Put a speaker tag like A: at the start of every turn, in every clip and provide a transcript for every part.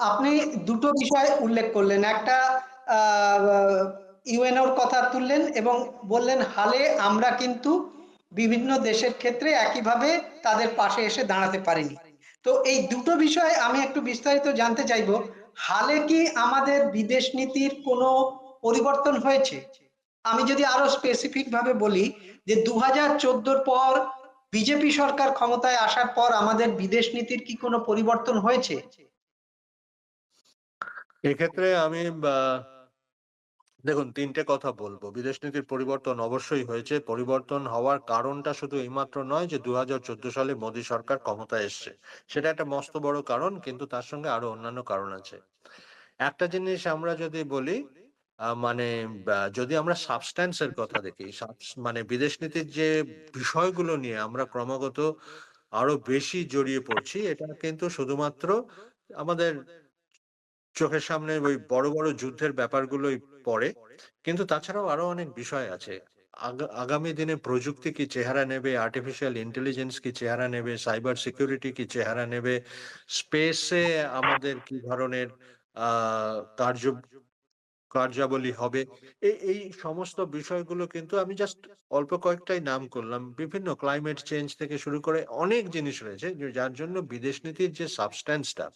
A: আপনি দুটো বিষয় উল্লেখ করলেন। একটা ইউএনওর কথা তুললেন এবং বললেন হালে আমরা কিন্তু বিভিন্ন দেশের ক্ষেত্রে একইভাবে তাদের পাশে এসে দাঁড়াতে পারিনি। তো এই দুটো বিষয় আমি একটু বিস্তারিত জানতে চাইবো। হালে কি আমাদের বিদেশ নীতির কোনো পরিবর্তন হয়েছে? আমি যদি আরো স্পেসিফিক ভাবে বলি যে 2014 পর বিজেপি সরকার ক্ষমতায় আসার পর আমাদের বিদেশ নীতির কি কোনো পরিবর্তন হয়েছে?
B: এক্ষেত্রে আমি দেখুন, তিনটে কথা বলবো। বিদেশ নীতির পরিবর্তন অবশ্যই হয়েছে। পরিবর্তন হওয়ার কারণটা শুধু এইমাত্র নয় যে 2014 সালে মোদী সরকার ক্ষমতায় এসছে, সেটা একটা মস্ত বড় কারণ, কিন্তু তার সঙ্গে আরো অন্যান্য কারণ আছে। একটা জিনিস আমরা যদি বলি, মানে যদি আমরা সাবস্ট্যান্সের কথা দেখি, মানে বিদেশ নীতির যে বিষয়গুলো নিয়ে আমরা ক্রমাগত আরো বেশি জড়িয়ে পড়ছি, এটা কিন্তু শুধুমাত্র আমাদের চোখের সামনে ওই বড় বড় যুদ্ধের ব্যাপারগুলোই পড়ে, কিন্তু তাছাড়াও আরো অনেক বিষয় আছে। আগামী দিনে প্রযুক্তি কি চেহারা নেবে, আর্টিফিশিয়াল ইন্টেলিজেন্স কি চেহারা নেবে, সাইবার সিকিউরিটি কি চেহারা নেবে, স্পেসে আমাদের কি ধরনের কার্য কার্যাবলী হবে। এই সমস্ত বিষয়গুলো কিন্তু আমি জাস্ট অল্প কয়েকটাই নাম করলাম। বিভিন্ন ক্লাইমেট চেঞ্জ থেকে শুরু করে অনেক জিনিস রয়েছে যার জন্য বিদেশ নীতির যে সাবস্ট্যান্সটা,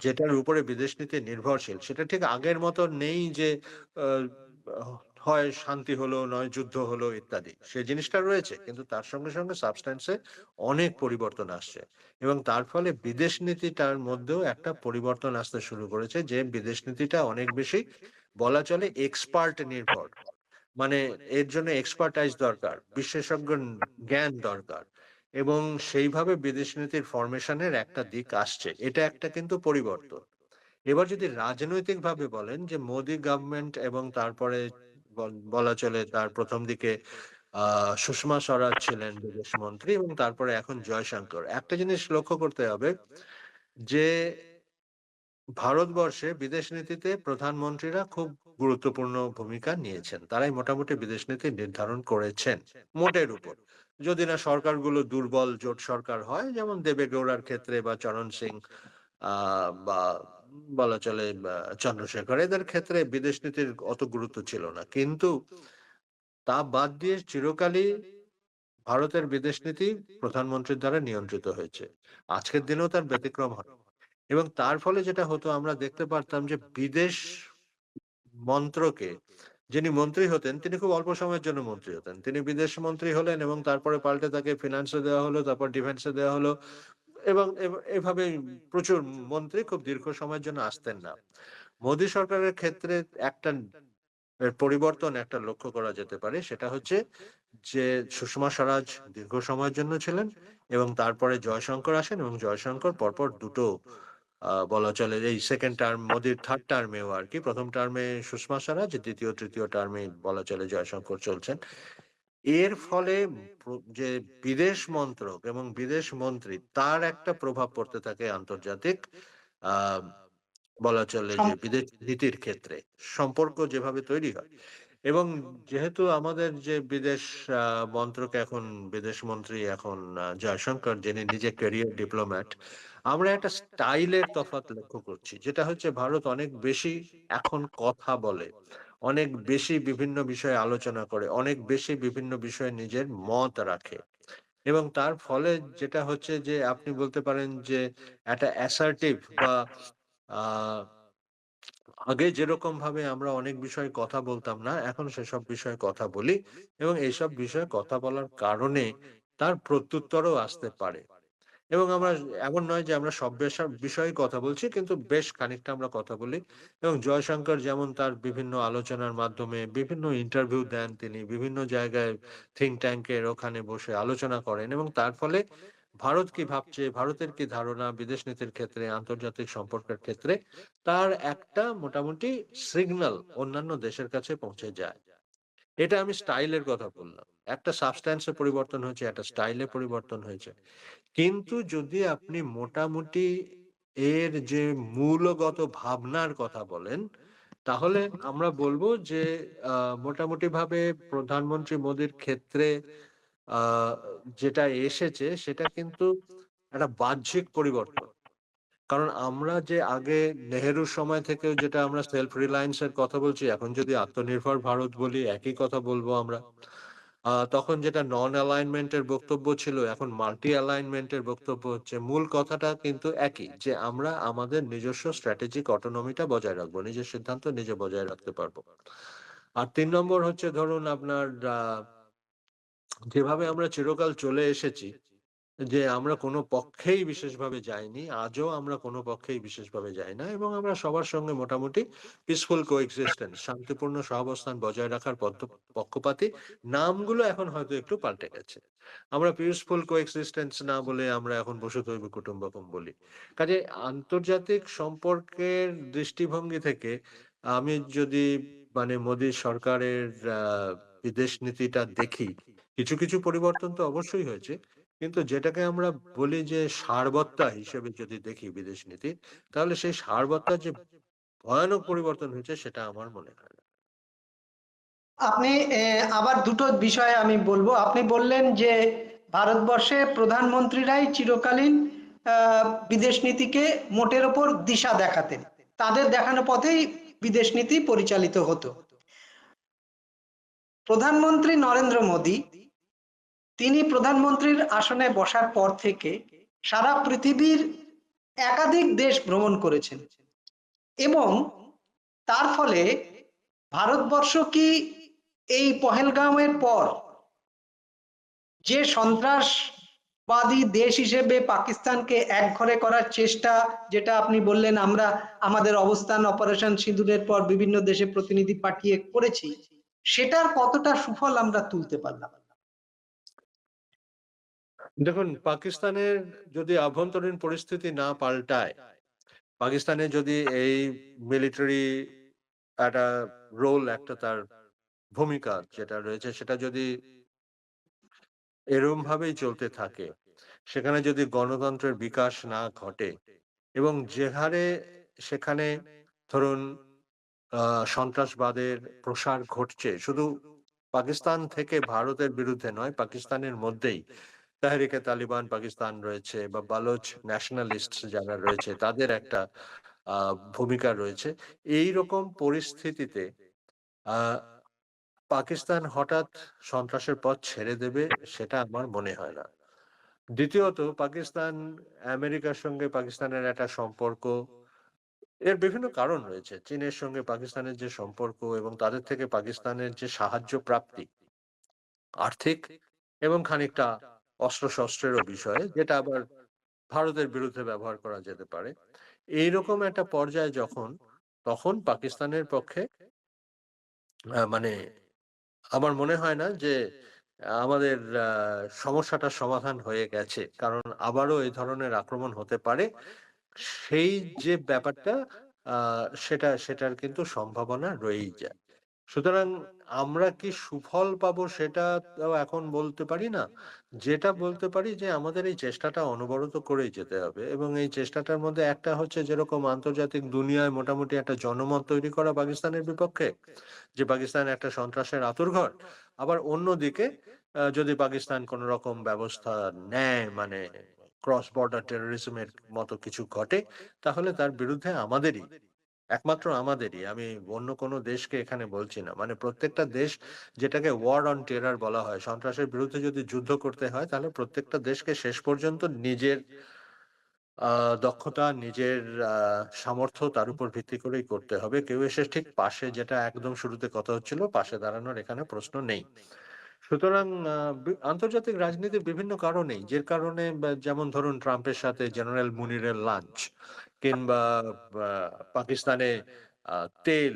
B: যেটার উপরে বিদেশ নীতি নির্ভরশীল, সেটা ঠিক আগের মতো নেই যে আহ, হয় শান্তি হলো নয় যুদ্ধ হলো ইত্যাদি। সেই জিনিসটা রয়েছে, কিন্তু তার সঙ্গে সঙ্গে সাবস্ট্যান্সে অনেক পরিবর্তন আসছে, এবং তার ফলে বিদেশ নীতিটার মধ্যেও একটা পরিবর্তন আসতে শুরু করেছে, যে বিদেশ নীতিটা অনেক বেশি বলা চলে এক্সপার্ট নির্ভর। মানে এর জন্য এক্সপার্টাইজ দরকার, বিশেষজ্ঞ জ্ঞান দরকার, এবং সেইভাবে বিদেশ নীতির ফরমেশনের একটা দিক আসছে। এটা একটা কিন্তু পরিবর্তন। এবার যদি রাজনৈতিক ভাবে বলেন, যে মোদি গভর্নমেন্ট এবং তারপরে বলা চলে তার প্রথম দিকে সুষমা স্বরাজ ছিলেন বিদেশ মন্ত্রী, এবং তারপরে এখন জয়শঙ্কর। একটা জিনিস লক্ষ্য করতে হবে যে ভারতবর্ষে বিদেশ নীতিতে প্রধানমন্ত্রীরা খুব গুরুত্বপূর্ণ ভূমিকা নিয়েছেন। তারাই মোটামুটি বিদেশ নীতি নির্ধারণ করেছেন মোটের উপর। যদি না সরকারগুলো দুর্বল জোট সরকার হয়, যেমন দেবেগৌড়ার ক্ষেত্রে বা চরণ সিং বা বলা চলে চন্দ্রশেখর, এদের ক্ষেত্রে বিদেশ নীতির অত গুরুত্ব ছিল না। কিন্তু তা বাদ দিয়ে চিরকালই ভারতের বিদেশ নীতি প্রধানমন্ত্রীর দ্বারা নিয়ন্ত্রিত হয়েছে। আজকের দিনেও তার ব্যতিক্রম হয়, এবং তার ফলে যেটা হতো, আমরা দেখতে পারতাম যে বিদেশ মন্ত্রকে যিনি মন্ত্রী হতেন, তিনি খুব অল্প সময়ের জন্য মন্ত্রী হতেন। তিনি বিদেশ মন্ত্রী হলেন, এবং তারপরে পাল্টে তাকে ফিনান্সে দেওয়া হলো, তারপর ডিফেন্সে দেওয়া হলো, এবং এভাবে প্রচুর মন্ত্রী খুব দীর্ঘ সময়ের জন্য আসতেন না। মোদী সরকারের ক্ষেত্রে একটা পরিবর্তন একটা লক্ষ্য করা যেতে পারে, সেটা হচ্ছে যে সুষমা স্বরাজ দীর্ঘ সময়ের জন্য ছিলেন, এবং তারপরে জয়শঙ্কর আসেন, এবং জয়শঙ্কর পরপর দুটো বলা চলে এই সেকেন্ড টার্ম, মোদির থার্ড টার্মেও আর কি, প্রথম টার্মে সুষমা স্বরাজ, দ্বিতীয় তৃতীয় টার্মে বলা চলে জয়শঙ্কর চলছেন। এর ফলে যে বিদেশ মন্ত্রক এবং বিদেশ মন্ত্রী, তার একটা প্রভাব পড়তে থাকে আন্তর্জাতিক আহ বলা চলে যে বিদেশ নীতির ক্ষেত্রে, সম্পর্ক যেভাবে তৈরি হয়। এবং যেহেতু আমাদের যে বিদেশ মন্ত্রক এখন, বিদেশ মন্ত্রী এখন জয়শঙ্কর, যিনি নিজে ক্যারিয়ার ডিপ্লোম্যাট, আমরা একটা স্টাইলের তফাৎ লক্ষ্য করছি, যেটা হচ্ছে ভারত অনেক বেশি এখন কথা বলে, অনেক বেশি বিভিন্ন বিষয়ে আলোচনা করে, অনেক বেশি বিভিন্ন বিষয়ে নিজের মত রাখে, এবং তার ফলে যেটা হচ্ছে যে আপনি বলতে পারেন যে একটা অ্যাসার্টিভ বা আহ আগে যেরকম ভাবে আমরা অনেক বিষয়ে কথা বলতাম না, এখন সেসব বিষয়ে কথা বলি, এবং এইসব বিষয়ে কথা বলার কারণে তার প্রত্যুত্তরও আসতে পারে। এবং আমরা, এমন নয় যে আমরা সব বিষয়ে কথা বলছি, কিন্তু বেশ খানিকটা আমরা কথা বলি। এবং জয়শঙ্কর যেমন তার বিভিন্ন আলোচনার মাধ্যমে বিভিন্ন ইন্টারভিউ দেন, তিনি বিভিন্ন জায়গায় থিঙ্ক ট্যাঙ্কের ওখানে বসে আলোচনা করেন, এবং তার ফলে ভারত কি ভাবছে, ভারতের কি ধারণা বিদেশ নীতির ক্ষেত্রে, আন্তর্জাতিক সম্পর্কের ক্ষেত্রে, তার একটা মোটামুটি সিগন্যাল অন্যান্য দেশের কাছে পৌঁছে যায়। এটা আমি স্টাইলের কথা বললাম। একটা সাবস্ট্যান্সে পরিবর্তন হয়েছে, একটা স্টাইলে পরিবর্তন হয়েছে। কিন্তু যদি আপনি মোটামুটি এর যে মূলগত ভাবনার কথা বলেন, তাহলে আমরা বলবো যে মোটামুটি ভাবে প্রধানমন্ত্রী মোদীর ক্ষেত্রে আহ যেটা এসেছে, সেটা কিন্তু একটা বাহ্যিক পরিবর্তন। কারণ আমরা যে আগে নেহেরুর সময় থেকেও যেটা আমরা সেলফ রিলায়েন্স এর কথা বলছি, এখন যদি আত্মনির্ভর ভারত বলি একই কথা বলবো আমরা। তখন যেটা নন অ্যালাইনমেন্ট এর বক্তব্য ছিল, এখন মাল্টি অ্যালাইনমেন্ট এর বক্তব্য হচ্ছে। মূল কথাটা কিন্তু একই, যে আমরা আমাদের নিজস্ব স্ট্র্যাটেজিক অটোনমিটা বজায় রাখবো, নিজের সিদ্ধান্ত নিজে বজায় রাখতে পারবো। আর ৩ নম্বর হচ্ছে, ধরুন আপনার যেভাবে আমরা চিরকাল চলে এসেছি, যে আমরা কোনো পক্ষেই বিশেষভাবে যাইনি, আজও আমরা কোনো পক্ষেই বিশেষভাবে যাই না, এবং আমরা সবার সঙ্গে মোটামুটি পিসফুল কোএক্সিস্টেন্স, শান্তিপূর্ণ সহাবস্থান বজায় রাখার পক্ষপাতী। নামগুলো এখন হয়তো একটু পাল্টে গেছে। আমরা পিসফুল কোএক্সিস্টেন্স না বলে আমরা এখন বসুধৈব কুটুম্বকম বলি। কাজে আন্তর্জাতিক সম্পর্কের দৃষ্টিভঙ্গি থেকে আমি যদি মানে মোদী সরকারের বিদেশ নীতিটা দেখি, কিছু কিছু পরিবর্তন তো অবশ্যই হয়েছে, কিন্তু যেটাকে আমরা বলি যে সারবত্তা হিসেবে যদি দেখি বিদেশ নীতি, তাহলে সেই সারবত্তার যে ভয়ানক পরিবর্তন হয়েছে সেটা আমার মনে হয় না।
A: আপনি আবার দুটো বিষয়ে আমি বলবো। আপনি বললেন যে ভারতবর্ষে প্রধানমন্ত্রীরাই চিরকালীন বিদেশ নীতিকে মোটের ওপর দিশা দেখাতেন, তাদের দেখানো পথেই বিদেশ নীতি পরিচালিত হতো। প্রধানমন্ত্রী নরেন্দ্র মোদী, তিনি প্রধানমন্ত্রীর আসনে বসার পর থেকে সারা পৃথিবীর একাধিক দেশ ভ্রমণ করেছেন, এবং তার ফলে ভারতবর্ষ কি এই পহেলগাঁওয়ের পর যে সন্ত্রাসবাদী দেশ হিসেবে পাকিস্তানকে একঘরে করার চেষ্টা, যেটা আপনি বললেন আমরা আমাদের অবস্থান অপারেশন সিঁদুরের পর বিভিন্ন দেশে প্রতিনিধি পাঠিয়ে করেছি, সেটার কতটা সুফল আমরা তুলতে পারলাম?
B: দেখুন, পাকিস্তানের যদি আভ্যন্তরীণ পরিস্থিতি না পাল্টায়, পাকিস্তানে যদি এই মিলিটারি একটা রোল, একটা তার ভূমিকা যেটা রয়েছে, সেটা যদি এরম ভাবেই চলতে থাকে, সেখানে যদি গণতন্ত্রের বিকাশ না ঘটে, এবং যে হারে সেখানে ধরুন সন্ত্রাসবাদের প্রসার ঘটছে, শুধু পাকিস্তান থেকে ভারতের বিরুদ্ধে নয়, পাকিস্তানের মধ্যেই তাহরিকে তালিবান পাকিস্তান রয়েছে, বা বালোচ ন্যাশনালিস্ট যারা রয়েছে, তাদের একটা ভূমিকা রয়েছে। এই রকম পরিস্থিতিতে আহ পাকিস্তান হঠাৎ সন্ত্রাসের পথ ছেড়ে দেবে, সেটা আমার মনে হয় না। দ্বিতীয়ত, পাকিস্তান আমেরিকার সঙ্গে পাকিস্তানের একটা সম্পর্ক, এর বিভিন্ন কারণ রয়েছে। চীনের সঙ্গে পাকিস্তানের যে সম্পর্ক, এবং তাদের থেকে পাকিস্তানের যে সাহায্য প্রাপ্তি, আর্থিক এবং খানিকটা অস্ত্রশস্ত্রেরও বিষয়ে, যেটা আবার ভারতের বিরুদ্ধে ব্যবহার করা যেতে পারে। এইরকম একটা পর্যায়ে যখন, তখন পাকিস্তানের পক্ষে মানে আমার মনে হয় না যে আমাদের সমস্যাটার সমাধান হয়ে গেছে। কারণ আবারও এই ধরনের আক্রমণ হতে পারে। সেই যে ব্যাপারটা, সেটার কিন্তু সম্ভাবনা রয়েই যায়। সুতরাং আমরা কি সুফল পাবো সেটা তো এখন বলতে পারি না। যেটা বলতে পারি যে আমাদের এই চেষ্টাটা অনবরত করেই যেতে হবে, এবং এই চেষ্টাটার মধ্যে একটা হচ্ছে, যেরকম আন্তর্জাতিক দুনিয়ায় মোটামুটি একটা জনমত তৈরি করা পাকিস্তানের বিপক্ষে, যে পাকিস্তান একটা সন্ত্রাসের আঁতুড়ঘর। আবার অন্যদিকে যদি পাকিস্তান কোন রকম ব্যবস্থা নেয়, মানে ক্রস বর্ডার টেরোরিজমের মতো কিছু ঘটে, তাহলে তার বিরুদ্ধে আমাদেরই, একমাত্র আমাদেরই, আমি অন্য কোনো দেশকে এখানে বলছি না, মানে প্রত্যেকটা দেশ, যেটাকে ওয়ার অন টেরর বলা হয়, সন্ত্রাসের বিরুদ্ধে যদি যুদ্ধ করতে হয়, তাহলে প্রত্যেকটা দেশকে শেষ পর্যন্ত নিজের দক্ষতা, নিজের সামর্থ্য, তার উপর ভিত্তি করেই করতে হবে। কেউ এসে ঠিক পাশে, যেটা একদম শুরুতে কথা হচ্ছিল, পাশে দাঁড়ানোর এখানে প্রশ্ন নেই। সুতরাং আন্তর্জাতিক রাজনীতির বিভিন্ন কারণেই, যে কারণে যেমন ধরুন ট্রাম্পের সাথে জেনারেল মুনিরের লাঞ্চ, কিংবা পাকিস্তানে তেল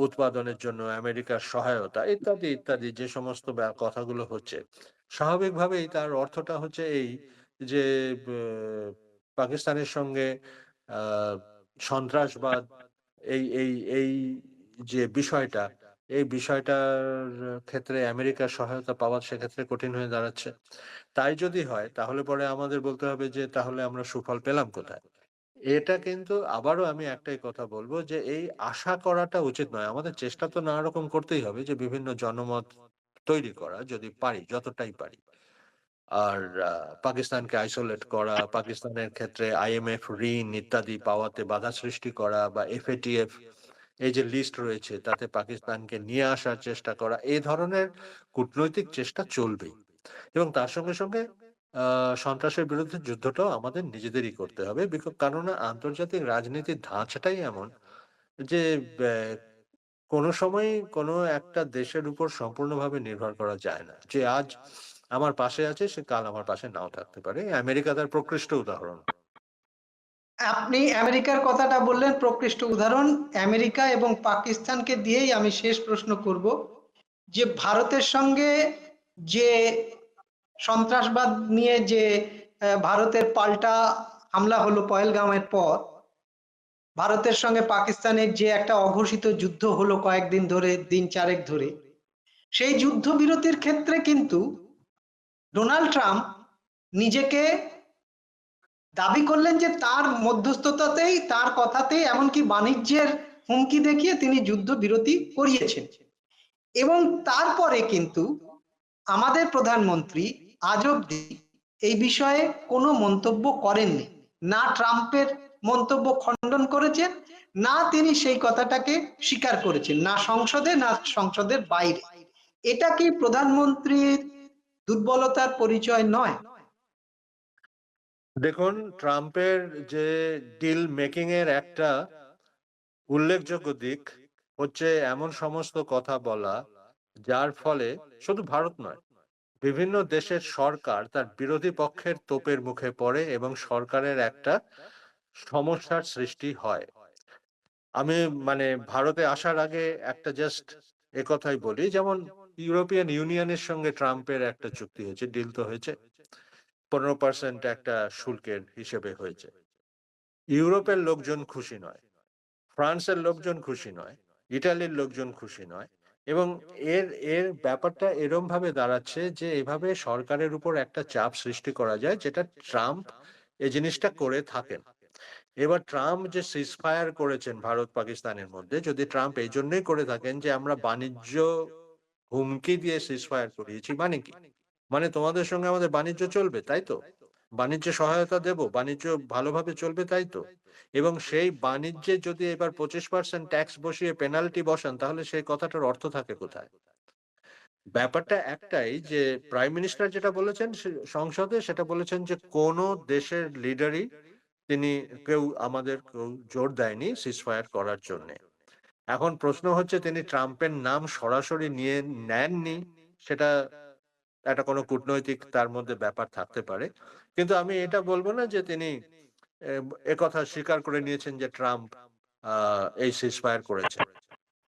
B: উৎপাদনের জন্য আমেরিকার সহায়তা, ইত্যাদি ইত্যাদি, যে সমস্ত কথাগুলো হচ্ছে, স্বাভাবিকভাবেই তার অর্থটা হচ্ছে এই, যে পাকিস্তানের সঙ্গে আহ সন্ত্রাসবাদ, এই এই এই যে বিষয়টা, এই বিষয়টার ক্ষেত্রে আমেরিকার সহায়তা পাওয়া সেক্ষেত্রে কঠিন হয়ে দাঁড়াচ্ছে। তাই যদি হয়, তাহলে পরে আমাদের বলতে হবে যে তাহলে আমরা সুফল পেলাম কোথায়। এটা কিন্তু আবারও আমি একটাই কথা বলবো, যে এই আশা করাটা উচিত নয়। আমাদের চেষ্টা তো নানা রকম করতেই হবে, যে বিভিন্ন জনমত তৈরি করা, যদি পারি, যতটাই পারি। আর পাকিস্তানকে আইসোলেট করা, পাকিস্তানের ক্ষেত্রে আইএমএফ ঋণ ইত্যাদি পাওয়াতে বাধা সৃষ্টি করা, বা এফএটিএফ এই যে লিস্ট রয়েছে তাতে পাকিস্তানকে নিয়ে আসার চেষ্টা করা, এই ধরনের কূটনৈতিক চেষ্টা চলবেই। এবং তার সঙ্গে সঙ্গে সন্ত্রাসের বিরুদ্ধে যুদ্ধটাও আমাদের নিজেদেরই করতে হবে, কারণ আন্তর্জাতিক রাজনীতির ধাঁচটাই এমন যে কোনো সময় কোনো একটা দেশের উপর সম্পূর্ণভাবে নির্ভর করা যায় না। যে আজ আমার পাশে আছে সে কাল আমার পাশে নাও থাকতে পারে। আমেরিকা তার প্রকৃষ্ট উদাহরণ।
A: আপনি আমেরিকার কথাটা বললেন, প্রকৃষ্ট উদাহরণ। আমেরিকা এবং পাকিস্তানকে দিয়েই আমি শেষ প্রশ্ন করব, যে ভারতের সঙ্গে যে সন্ত্রাসবাদ নিয়ে যে ভারতের পাল্টা হামলা হলো পহেলগাঁওয়ের পর, ভারতের সঙ্গে পাকিস্তানের যে একটা অঘোষিত যুদ্ধ হলো কয়েকদিন ধরে, দিন চারেক ধরে, সেই যুদ্ধবিরতির ক্ষেত্রে কিন্তু ডোনাল্ড ট্রাম্প নিজেকে দাবি করলেন যে তার মধ্যস্থতাতেই, তার কথাতেই, এমনকি বাণিজ্যের হুমকি দেখিয়ে তিনি যুদ্ধবিরতি করিয়েছেন। এবং তারপরে কিন্তু আমাদের প্রধানমন্ত্রী আজ অব্দি এই বিষয়ে কোনো মন্তব্য করেননি। না ট্রাম্পের মন্তব্য খণ্ডন করেছেন, না তিনি সেই কথাটাকে স্বীকার করেছেন, না সংসদে না সংসদের বাইরে। এটা কি প্রধানমন্ত্রীর দুর্বলতার পরিচয় নয়?
B: দেখুন, ট্রাম্পের যে ডিল মেকিং এর একটা উল্লেখযোগ্য দিক হচ্ছে এমন সমস্ত কথা বলা যার ফলে শুধু ভারত নয়, বিভিন্ন দেশের সরকার তার বিরোধী পক্ষের তোপের মুখে পড়ে এবং সরকারের একটা সমস্যার সৃষ্টি হয়। আমি ভারতে আসার আগে একটা জাস্ট একথাই বলি, যেমন ইউরোপিয়ান ইউনিয়নের সঙ্গে ট্রাম্পের একটা চুক্তি হয়েছে, ডিল তো হয়েছে, 15% একটা শুল্কের হিসেবে হয়েছে। ইউরোপের লোকজন খুশি নয়, ফ্রান্সের লোকজন খুশি নয়, ইটালির লোকজন খুশি নয়। এবং এর এর ব্যাপারটা এরম ভাবে দাঁড়াচ্ছে যে এভাবে সরকারের উপর একটা চাপ সৃষ্টি করা যায়, যেটা ট্রাম্প এই জিনিসটা করে থাকেন। এবার ট্রাম্প যে সিজফায়ার করেছেন ভারত পাকিস্তানের মধ্যে, যদি ট্রাম্প এই জন্যই করে থাকেন যে আমরা বাণিজ্য হুমকি দিয়ে সিজফায়ার করিয়েছি, মানে কি? মানে তোমাদের সঙ্গে আমাদের বাণিজ্য চলবে, তাই তো? বাণিজ্য সহায়তা দেব, বাণিজ্য ভালোভাবে চলবে, তাই তো? এবং সেই বাণিজ্যে যদি এবার 25% ট্যাক্স বসিয়ে পেনাল্টি বসান, তাহলে সেই কথাটার অর্থ থাকে কোথায়? ব্যাপারটা একটাই যে প্রাইম মিনিস্টার যেটা বলেছেন সংসদে, সেটা বলেছেন যে কোন দেশের লিডারই আমাদের কেউ জোর দেয়নি সিজফায়ার করার জন্য। এখন প্রশ্ন হচ্ছে তিনি ট্রাম্পের নাম সরাসরি নিয়ে নেননি, সেটা একটা কোনো কূটনৈতিক তার মধ্যে ব্যাপার থাকতে পারে, কিন্তু আমি এটা বলবো না যে তিনি একথা স্বীকার করে নিয়েছেন যে ট্রাম্প এই সিজফায়ার করেছেন।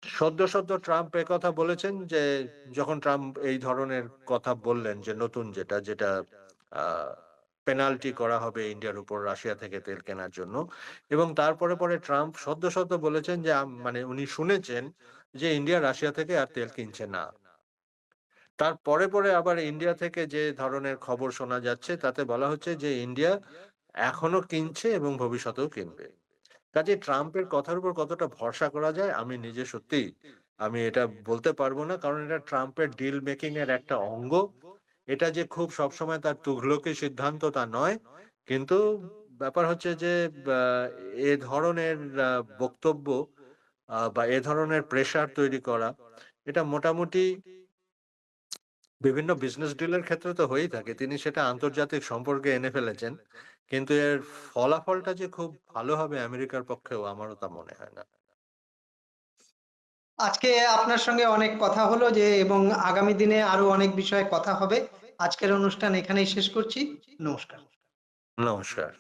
B: সদ্য সদ্য ট্রাম্প একথা বলেছেন যে যখন ট্রাম্প এই ধরনের কথা বললেন যে নতুন যেটা যেটা পেনাল্টি করা হবে ইন্ডিয়ার উপর রাশিয়া থেকে তেল কেনার জন্য, এবং তারপরে পরে ট্রাম্প সদ্য সদ্য বলেছেন যে উনি শুনেছেন যে ইন্ডিয়া রাশিয়া থেকে আর তেল কিনছে না। তারপরে পরে আবার ইন্ডিয়া থেকে যে ধরনের খবর শোনা যাচ্ছে তাতে বলা হচ্ছে যে ইন্ডিয়া এখনো কিনছে এবং ভবিষ্যতেও কিনবে। কাজে ট্রাম্পের কথার উপর কতটা ভরসা করা যায় আমি নিজে সত্যি আমি এটা বলতে পারবো না, কারণ এটা ট্রাম্পের ডিল মেকিং এর একটা অঙ্গ। এটা যে খুব সবসময় তার তুঘলকি সিদ্ধান্ত তা নয়, কিন্তু ব্যাপার হচ্ছে যে এ ধরনের বক্তব্য বা এ ধরনের প্রেসার তৈরি করা, এটা মোটামুটি বিভিন্ন বিজনেস ডিলের ক্ষেত্রে তো হয়েই থাকে। তিনি সেটা আন্তর্জাতিক সম্পর্কে এনে ফেলেছেন, কিন্তু এর ফলাফলটা যে খুব ভালো হবে আমেরিকার পক্ষেও আমারও তা মনে হয় না।
A: আজকে আপনার সঙ্গে অনেক কথা হলো, যে এবং আগামী দিনে আরো অনেক বিষয়ে কথা হবে। আজকের অনুষ্ঠান এখানেই শেষ করছি। নমস্কার।
B: নমস্কার।